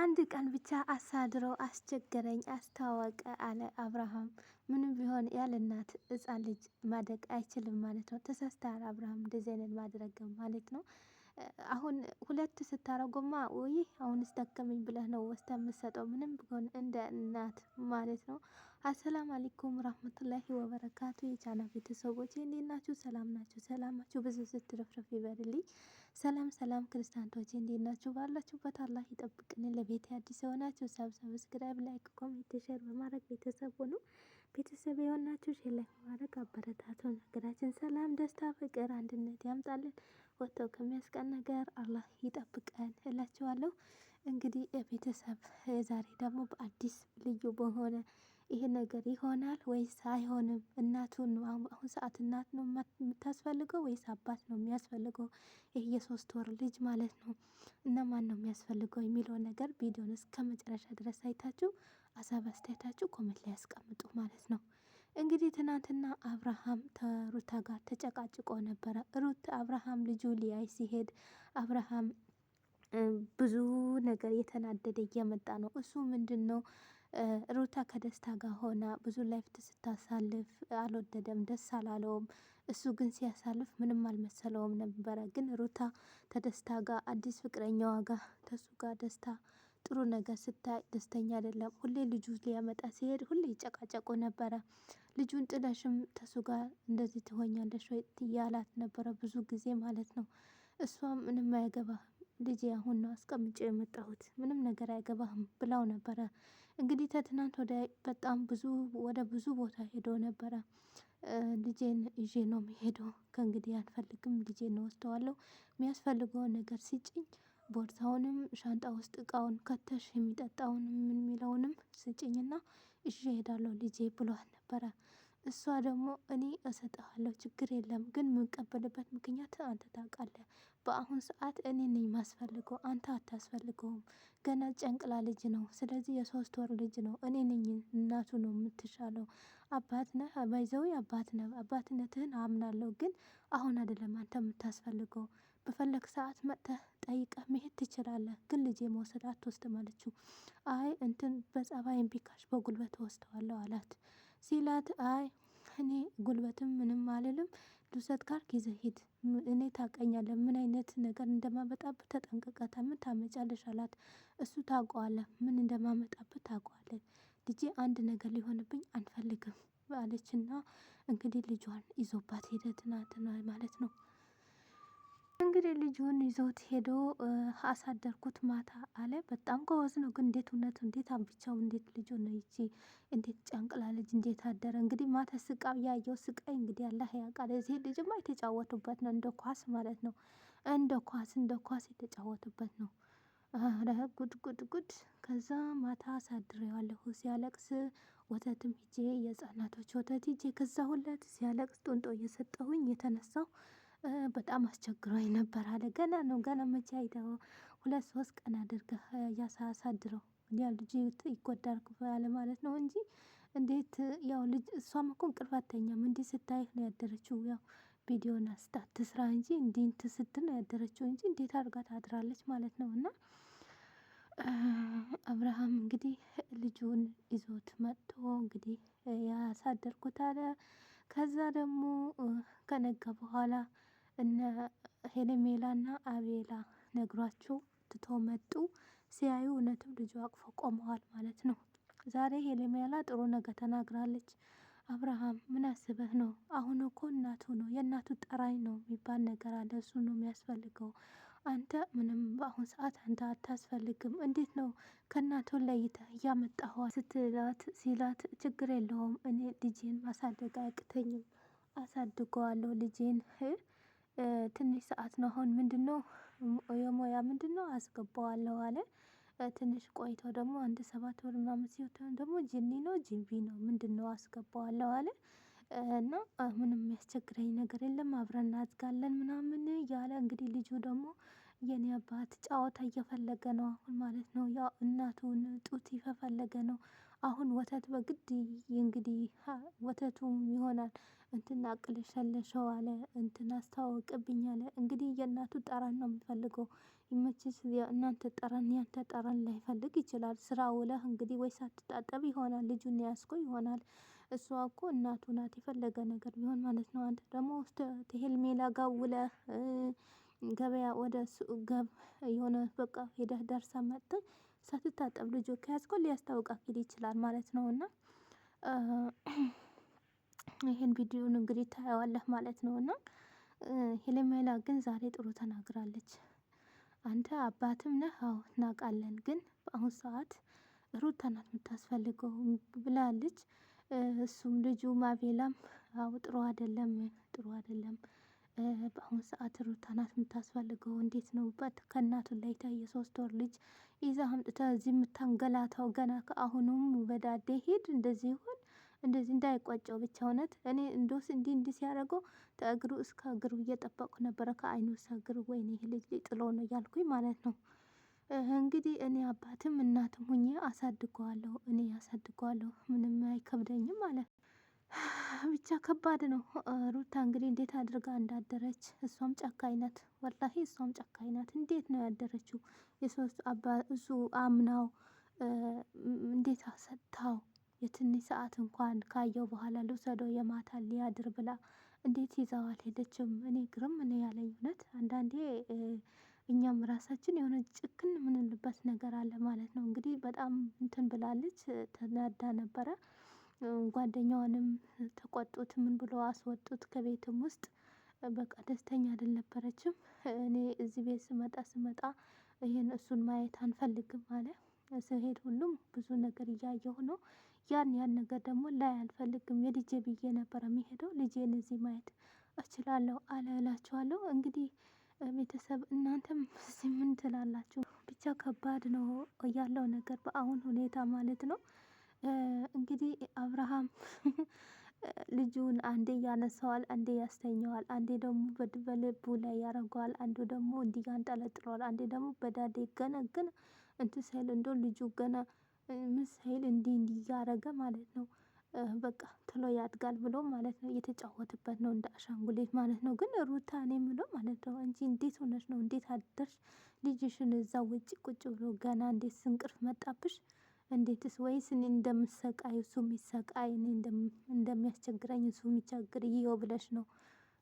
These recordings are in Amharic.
አንድ ቀን ብቻ አሳድሮ አስቸገረኝ አስታወቀ አለ አብርሃም። ምንም ቢሆን ያለ እናት ሕፃን ልጅ ማደግ አይችልም ማለት ነው። ተሳስተሃል አብርሃም፣ እንደዚህ አይነት ማድረግ ማለት ነው። አሁን ሁለት ስታረጎማ ውይ አሁንስ ደከመኝ ብለህ ነው ወስተ የምትሰጠው፣ ምንም ቢሆን እንደ እናት ማለት ነው። አሰላም አለይኩም ረህመቱላሂ ወበረካቱ። የቻና ቤተሰቦች እንዴት ናችሁ? ሰላም ናችሁ? ሰላማችሁ ብዙ ስትረፍረፍ ይበልልኝ። ሰላም ሰላም ክርስቲያኖች እንዴት ናችሁ? ባላችሁበት አላህ ይጠብቅን። ለቤት አዲስ የሆናችሁ ሰብስክራይብ፣ ላይክ፣ ኮሜንት፣ ሼር በማድረግ ቤተሰብ ሁኑ። ቤተሰብ የሆናችሁ ሼር ላይ በማድረግ አበረታቱን። ሀገራችን ሰላም፣ ደስታ፣ ፍቅር፣ አንድነት ያምጣልን። ወጥተው ከሚያስቀን ነገር አላህ ይጠብቀን እላችኋለሁ። እንግዲህ ቤተሰብ ዛሬ ደግሞ በአዲስ ልዩ በሆነ ይሄ ነገር ይሆናል ወይስ አይሆንም? እናቱን አሁን ሰዓት እናት ነው የምታስፈልገው ወይስ አባት ነው የሚያስፈልገው? ይህ የሶስት ወር ልጅ ማለት ነው። እና ማን ነው የሚያስፈልገው የሚለው ነገር ቪዲዮን እስከ መጨረሻ ድረስ አይታችሁ ሀሳብ አስተያየታችሁ ኮሜንት ላይ ያስቀምጡ ማለት ነው። እንግዲህ ትናንትና አብርሃም ከሩታ ጋር ተጨቃጭቆ ነበረ። ሩት አብርሃም ልጁ ሊያይ ሲሄድ አብርሃም ብዙ ነገር እየተናደደ እየመጣ ነው። እሱ ምንድን ነው ሩታ ከደስታ ጋር ሆና ብዙ ላይፍ ስታሳልፍ አልወደደም፣ ደስ አላለውም። እሱ ግን ሲያሳልፍ ምንም አልመሰለውም ነበረ። ግን ሩታ ከደስታ ጋር አዲስ ፍቅረኛዋ ጋር ከሱ ጋር ደስታ ጥሩ ነገር ስታይ ደስተኛ አይደለም። ሁሌ ልጁ ሊያመጣ ሲሄድ ሁሌ ይጨቃጨቁ ነበረ። ልጁን ጥለሽም ከሱ ጋር እንደዚህ ትሆኛለሽ ወይ እያላት ነበረ ብዙ ጊዜ ማለት ነው። እሷ ምንም አይገባህም ልጄ፣ አሁን ነው አስቀምጬ የመጣሁት፣ ምንም ነገር አይገባህም ብላው ነበረ። እንግዲህ ከትናንት ወደ በጣም ወደ ብዙ ቦታ ሄዶ ነበረ። ልጄን ይዤ ነው የሚሄደው፣ ከእንግዲህ አልፈልግም፣ ልጄን ወስደዋለሁ፣ የሚያስፈልገውን ነገር ስጭኝ፣ ቦርሳውንም ሻንጣ ውስጥ እቃውን ከተሽ የሚጠጣውን ምን የሚለውንም ስጭኝና ይዤ እሄዳለሁ ልጄ ብሏት ነበረ። እሷ ደግሞ እኔ እሰጥሃለሁ ችግር የለም፣ ግን የምንቀበልበት ምክንያት አንተ ታውቃለህ። በአሁን ሰዓት እኔ ነኝ ማስፈልገው፣ አንተ አታስፈልገውም። ገና ጨንቅላ ልጅ ነው። ስለዚህ የሶስት ወር ልጅ ነው። እኔ ነኝ እናቱ ነው የምትሻለው። አባት ነህ ባይዘዊ አባት ነህ፣ አባትነትህን አምናለሁ። ግን አሁን አይደለም አንተ የምታስፈልገው። በፈለግ ሰዓት መጥተህ ጠይቀህ መሄድ ትችላለህ። ግን ልጄ መውሰድ አትወስድም አለችው። አይ እንትን በጸባይ እምቢ ካልሽ በጉልበት ወስደዋለሁ አላት። ሲላት አይ እኔ ጉልበትም ምንም አልልም፣ ልውሰድ ካልክ ይዘህ ሂድ፣ እኔ ታውቀኛለህ ምን አይነት ነገር እንደማመጣብህ ተጠንቅቀህ ምን ታመጫለሽ አላት። እሱ ታውቀዋለህ፣ ምን እንደማመጣብህ ታውቀዋለህ። ልጄ አንድ ነገር ሊሆንብኝ አንፈልግም አለችና እንግዲህ ልጇን ይዞባት ሄደ ትናንትና ማለት ነው። እንግዲህ ልጁን ይዞት ሄዶ አሳደርኩት ማታ አለ። በጣም ጎበዝ ነው። ግን እንዴት እውነት እንዴት አብቻው እንዴት ልጁ ነው ይቺ እንዴት ጨንቅላ ልጅ እንዴት አደረ። እንግዲህ ማታ ስቃይ ያየው ስቃይ እንግዲህ አላህ ያውቃል። እዚህ ልጅማ የተጫወቱበት ነው፣ እንደ ኳስ ማለት ነው። እንደ ኳስ የተጫወቱበት ነው። ኧረ ጉድ ጉድ ጉድ። ከዛ ማታ አሳድሬዋለሁ ሲያለቅስ ወተትም ሂጄ የህፃናቶች ወተት ሂጄ ከዛ ሁለት ሲያለቅስ ጡንጦ እየሰጠሁኝ የተነሳው በጣም አስቸግሮኝ ነበር አለ። ገና ነው ገና መቼ አይተው 2-3 ቀን አድርገህ ያሳድረው ያ ልጅ ይጎዳል ያለ ማለት ነው እንጂ እንዴት ያው ልጅ እሷም እኮ እንቅልፍ አትተኛም። እንዲህ ስታይህ ነው ያደረችው። ያው ቪዲዮን አስታት ትስራ እንጂ እንዲህ እንትን ስትል ነው ያደረችው እንጂ እንዴት አድርጋ ታድራለች ማለት ነው። እና አብርሃም እንግዲህ ልጁን ይዞት መጥቶ እንግዲህ ያሳደርኩት አለ። ከዛ ደግሞ ከነጋ በኋላ እነ ሄለሜላና አቤላ ነግሯቸው ትቶ መጡ። ሲያዩ እውነትም ልጁ አቅፎ ቆመዋል ማለት ነው። ዛሬ ሄለሜላ ጥሩ ነገር ተናግራለች። አብርሃም ምን አስበህ ነው? አሁን እኮ እናቱ ነው የእናቱ ጠራኝ ነው የሚባል ነገር አለ። እሱ ነው የሚያስፈልገው። አንተ ምንም በአሁን ሰዓት አንተ አታስፈልግም። እንዴት ነው ከእናቱ ለይተህ እያመጣኸው ሲላት ችግር የለውም እኔ ልጄን ማሳደግ አያቅተኝም፣ አሳድገዋለሁ ልጄን ትንሽ ሰዓት ነው አሁን ምንድነው የሞያ ምንድነው አስገባዋለሁ አለ። ትንሽ ቆይቶ ደግሞ 1 7 ወር ምናምን ሲሆን ደግሞ ጂኒ ነው ጂንቪ ነው ምንድነው አስገባዋለሁ አለ። እና ምንም የሚያስቸግረኝ ነገር የለም አብረን እናድጋለን ምናምን እያለ እንግዲህ ልጁ ደግሞ የኔ አባት ጨዋታ እየፈለገ ነው አሁን ማለት ነው። ያው እናቱን ጡት እየፈለገ ነው አሁን። ወተት በግድ እንግዲህ ወተቱም ይሆናል እንትን አቅልሸለሸው አለ እንትን አስተዋወቅብኝ አለ። እንግዲህ የእናቱ ጠረን ነው የሚፈልገው። ይመችሽ የእናንተ ጠረን ያንተ ጠረን ላይፈልግ ይችላል። ስራ ውለህ እንግዲህ ወይ ሳትታጠብ ይሆናል ልጁን ያዝከው ይሆናል። እሷ እኮ እናቱ ናት የፈለገ ነገር ቢሆን ማለት ነው። አንተ ደግሞ ሄርሜላ ጋር ውለህ ገበያ ወደ የሆነ በቃ ሄደህ ደርሰህ መጥተህ ሳትታጠብ ልጁ ከያዝከው ሊያስታውቃክል ይችላል ማለት ነው። እና ይሄን ቪዲዮን እንግዲህ ታየዋለህ ማለት ነው። እና ሄርሜላ ግን ዛሬ ጥሩ ተናግራለች። አንተ አባትም ነህ አዎ እናውቃለን፣ ግን በአሁኑ ሰዓት ሩታ ናት የምታስፈልገው ብላለች። እሱም ልጁ አቤላም አዎ ጥሩ አይደለም ጥሩ አይደለም። በአሁኑ ሰዓት ሩታ ናት የምታስፈልገው። እንዴት ነው ከእናቱ ላይ የሶስት ወር ልጅ ይዛ አምጥተህ እዚህ የምታንገላታው? ገና ከአሁኑም በዳዴ ሂድ እንደዚህ ይሁን እንደዚህ እንዳይቆጨው ብቻ። እውነት እኔ እንደውስ እንዲህ ሲያደርገው ከእግሩ እስከ እግሩ እየጠበቅኩ ነበረ፣ ከአይኑ እስከ እግሩ። ወይኔ ይሄ ልጅ ሊጥሎ ነው እያልኩኝ ማለት ነው። እንግዲህ እኔ አባትም እናትም ሁኜ አሳድገዋለሁ፣ እኔ አሳድገዋለሁ፣ ምንም አይከብደኝም ማለት ነው። ብቻ ከባድ ነው። ሩታ እንግዲህ እንዴት አድርጋ እንዳደረች፣ እሷም ጨካኝ ናት፣ ወላሂ እሷም ጨካኝ ናት። እንዴት ነው ያደረችው? የሶስት እሱ አምናው እንዴት አሰጥታው የትንሽ ሰዓት እንኳን ካየው በኋላ ልውሰደው የማታ ሊያድር ብላ እንዴት ይዛው አልሄደችም? እኔ ግርም እኔ ያለኝ እውነት አንዳንዴ እኛም ራሳችን የሆነ ጭክን የምንልበት ነገር አለ ማለት ነው። እንግዲህ በጣም እንትን ብላለች፣ ተናዳ ነበረ። ጓደኛዋንም ተቆጡት፣ ምን ብሎ አስወጡት ከቤትም ውስጥ። በቃ ደስተኛ አልነበረችም። እኔ እዚህ ቤት ስመጣ ይሄን እሱን ማየት አንፈልግም አለ። ስሄድ ሁሉም ብዙ ነገር እያየሁ ነው። ያን ነገር ደግሞ ላይ አልፈልግም። የልጄ ብዬ ነበረ የሚሄደው ልጄን እዚህ ማየት እችላለሁ አለ እላችኋለሁ። እንግዲህ ቤተሰብ እናንተም እዚህ ምን ትላላችሁ? ብቻ ከባድ ነው ያለው ነገር በአሁን ሁኔታ ማለት ነው። እንግዲህ አብርሃም ልጁን አንዴ ያነሳዋል፣ አንዴ ያስተኛዋል፣ አንዴ ደግሞ በልቡ ላይ ያደርገዋል፣ አንዱ ደግሞ እንዲህ ያንጠለጥለዋል፣ አንዴ ደግሞ በዳዴ ገና እንትን ሳይል እንደው ልጁ ገና ምን ሳይል እንዲህ እያደረገ ማለት ነው። በቃ ቶሎ ያድጋል ብሎ ማለት ነው እየተጫወተበት ነው እንደ አሻንጉሊት ማለት ነው። ግን ሩታ እኔ የምለው ማለት ነው አንቺ እንዴት ሆነሽ ነው? እንዴት አደርሽ? ልጅሽን እዛ ውጭ ቁጭ ብሎ ገና እንዴት እንቅልፍ መጣብሽ? እንዴትስ? ወይስ እኔ እንደምሰቃይ እሱ የሚሰቃይ እኔ እንደሚያስቸግረኝ እሱ የሚቸግር ይኸው ብለሽ ነው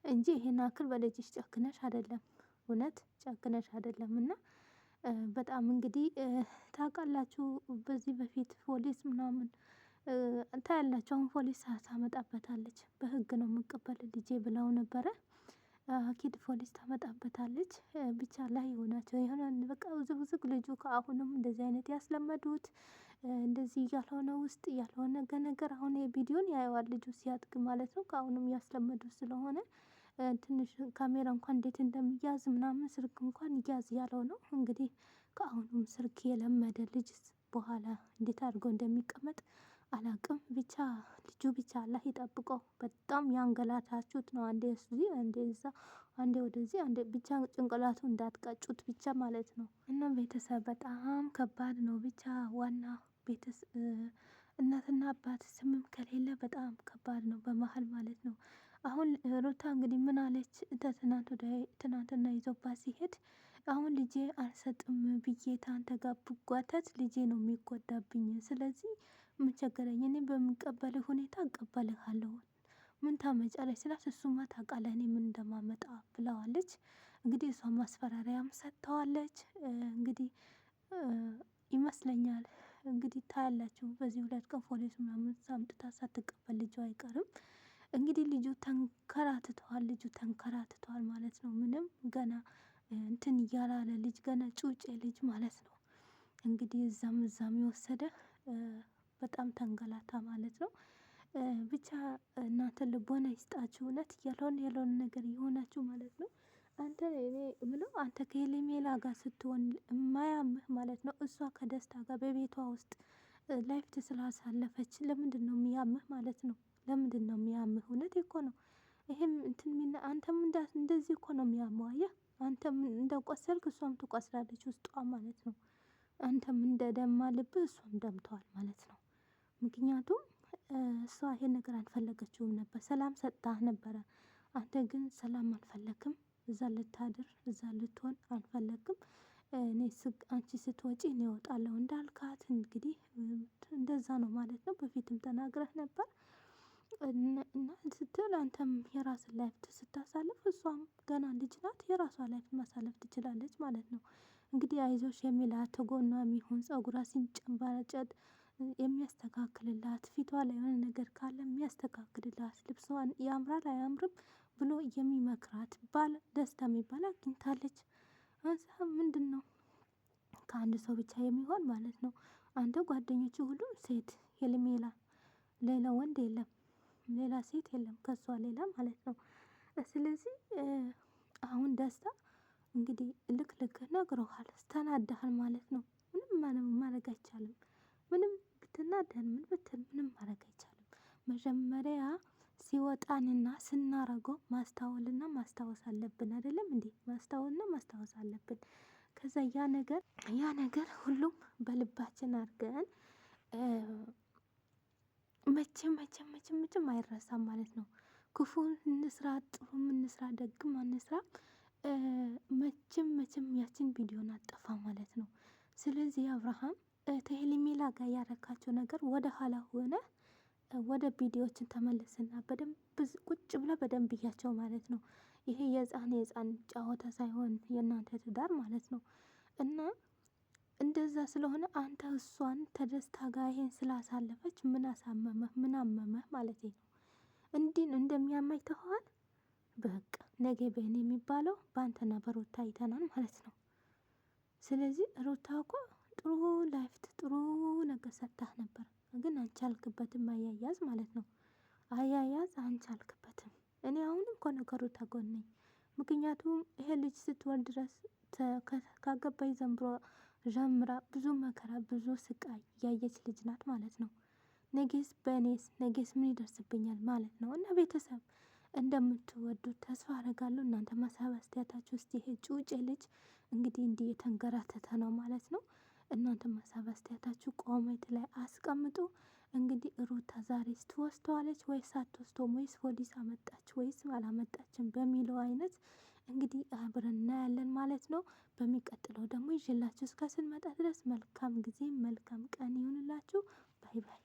እንጂ ይሄን አክል በልጅሽ ጨክነሽ አይደለም። እውነት ጨክነሽ አይደለም። እና በጣም እንግዲህ ታውቃላችሁ በዚህ በፊት ፖሊስ ምናምን ታያላችሁ። አሁን ፖሊስ ታመጣበታለች። በህግ ነው የምቀበል ልጄ ብላው ነበረ። ኪድ ፖሊስ ታመጣበታለች። ብቻ ላይ የሆናቸው የሆነ በቃ ውዝግዝግ ልጁ ከአሁንም እንደዚህ አይነት ያስለመዱት እንደዚህ ያልሆነ ውስጥ ያልሆነ ነገር አሁን የቪዲዮን ያየዋል ልጁ ሲያድግ ማለት ነው። ከአሁንም ያስለመዱት ስለሆነ ትንሽ ካሜራ እንኳን እንዴት እንደሚያዝ ምናምን ስልክ እንኳን ይያዝ ያለው ነው። እንግዲህ ከአሁኑም ስልክ የለመደ ልጅ በኋላ እንዴት አድርጎ እንደሚቀመጥ አላቅም። ብቻ ልጁ ብቻ አላህ ይጠብቀው። በጣም ያንገላታችሁት ነው። አንዴ እዚህ አንዴ እዛ አንዴ ወደዚህ አንዴ ብቻ ጭንቅላቱ እንዳትቀጩት ብቻ ማለት ነው። እና ቤተሰብ በጣም ከባድ ነው። ብቻ ዋና እናትና አባት ስምም ከሌለ በጣም ከባድ ነው በመሃል ማለት ነው። አሁን ሩታ እንግዲህ ምን አለች? ትናንትና ይዞባት ሲሄድ አሁን ልጄ አልሰጥም ብዬ ታንተ ጋር ብጓተት ልጄ ነው የሚጎዳብኝ። ስለዚህ ምን ቸገረኝ? እኔ በምቀበልህ ሁኔታ እቀበልሃለሁ። ምን ታመጫለች ስላት እሱማ ታውቃለህ እኔ ምን እንደማመጣ ብለዋለች። እንግዲህ እሷ ማስፈራሪያም ሰጥተዋለች። እንግዲህ ይመስለኛል እንግዲህ ታያላችሁ በዚህ 2 ቀን ፖሊስ ምናምን አምጥታ ሳትቀበል ልጁ አይቀርም። እንግዲህ ልጁ ተንከራትተዋል ማለት ነው። ምንም ገና እንትን እያላለ ልጅ ገና ጩጬ ልጅ ማለት ነው። እንግዲህ እዛም የወሰደ በጣም ተንገላታ ማለት ነው። ብቻ እናንተ ልቦና ይስጣችሁ። እውነት ያልሆነ ነገር የሆናችሁ ማለት ነው። አንተ እኔ የምለው አንተ ከሄርሜላ ጋር ስትሆን የማያምህ ማለት ነው። እሷ ከደስታ ጋር በቤቷ ውስጥ ላይፍ ስላሳለፈች ለምንድን ነው የሚያምህ ማለት ነው? ለምንድን ነው የሚያምህ? እውነት እኮ ነው። ይሄም እንትን አንተም እንደዚህ እኮ ነው የሚያመው። አየህ አንተም እንደቆሰልክ እሷም ትቆስላለች ውስጧ ማለት ነው። አንተም እንደደማ ልብህ እሷም ደምተዋል ማለት ነው። ምክንያቱም እሷ ይሄን ነገር አልፈለገችውም ነበር፣ ሰላም ሰጥታህ ነበረ። አንተ ግን ሰላም አልፈለክም፣ እዛ ልታድር እዛ ልትሆን አልፈለክም። አንቺ ስትወጪ እኔ እወጣለሁ እንዳልካት እንግዲህ እንደዛ ነው ማለት ነው። በፊትም ተናግረህ ነበር እና ስትል አንተም የራስን ላይፍ ስታሳልፍ እሷም ገና ልጅ ናት፣ የራሷ ላይፍ ማሳለፍ ትችላለች ማለት ነው። እንግዲህ አይዞሽ የሚላት ጎኗ የሚሆን ፀጉሯ ሲንጨባረጨት የሚያስተካክልላት፣ ፊቷ ላይ የሆነ ነገር ካለ የሚያስተካክልላት፣ ልብሷን ያምራል አያምርም ብሎ የሚመክራት ባል ደስታ የሚባል አግኝታለች። እዛ ምንድን ነው ከአንድ ሰው ብቻ የሚሆን ማለት ነው። አንተ ጓደኞቹ ሁሉም ሴት ሄርሜላ፣ ሌላ ወንድ የለም፣ ሌላ ሴት የለም ከሷ ሌላ ማለት ነው። ስለዚህ አሁን ደስታ እንግዲህ ልክ ነግረዋል፣ ተናደሃል ማለት ነው። ምንም ማድረግ አይቻልም። ምንም ብትናደድ ምን ብትል ምንም ማድረግ አይቻልም። መጀመሪያ ሲወጣንና ስናረገው ማስተዋልና ማስታወስ አለብን አይደለም እንዴ? ማስተዋልና ማስታወስ አለብን። ከዛ ያ ነገር ሁሉም በልባችን አድርገን መቼም አይረሳም ማለት ነው። ክፉን እንስራ ጥሩም እንስራ ደግም አንስራ መቼም ያችን ቪዲዮን አጠፋ ማለት ነው። ስለዚህ አብርሃም ከሄርሜላ ጋር ያረካቸው ነገር ወደ ኋላ ሆነ ወደ ቪዲዮዎችን ተመለስና በደንብ ቁጭ ብለ በደንብ እያቸው ማለት ነው። ይሄ የህፃን ጨዋታ ሳይሆን የእናንተ ትዳር ማለት ነው። እና እንደዛ ስለሆነ አንተ እሷን ተደስታ ጋር ይሄን ስላሳለፈች ምን አሳመመህ ምን አመመህ ማለት ነው። እንዲህ እንደሚያማኝ ተኸዋል። በቃ ነገ በእኔ የሚባለው በአንተና በሩታ አይተናል ማለት ነው። ስለዚህ ሩታ እኮ ጥሩ ላይፍ ጥሩ ነገር ሰጥታህ ነበር፣ ግን አንቻልክበትም አያያዝ ማለት ነው። አያያዝ አንቻልክበትም። እኔ አሁንም እኮ ነገሩ ተጎን ነኝ። ምክንያቱም ይሄ ልጅ ስትወልድ ድረስ ካገባኝ ጀምራ ብዙ መከራ ብዙ ስቃይ ያየች ልጅ ናት ማለት ነው። ነገስ ምን ይደርስብኛል ማለት ነው። እና ቤተሰብ እንደምትወዱት ተስፋ አደርጋለሁ። እናንተ ሀሳብ አስተያየታችሁ ውስጥ ይሄ ጩጬ ልጅ እንግዲህ የተንገራተተ ነው ማለት ነው። እናንተ ሀሳብ አስተያየታችሁ ኮሜንት ላይ አስቀምጡ። እንግዲህ ሩታ ዛሬስ ትወስደዋለች ወይስ አትወስደውም? ወይስ ፖሊስ አመጣች ወይስ አላመጣችም በሚለው አይነት እንግዲህ አብረን እናያለን ማለት ነው። በሚቀጥለው ደግሞ ይዤላችሁ እስከ ስንመጣ ድረስ መልካም ጊዜ መልካም ቀን ይሁንላችሁ። ባይ ባይ።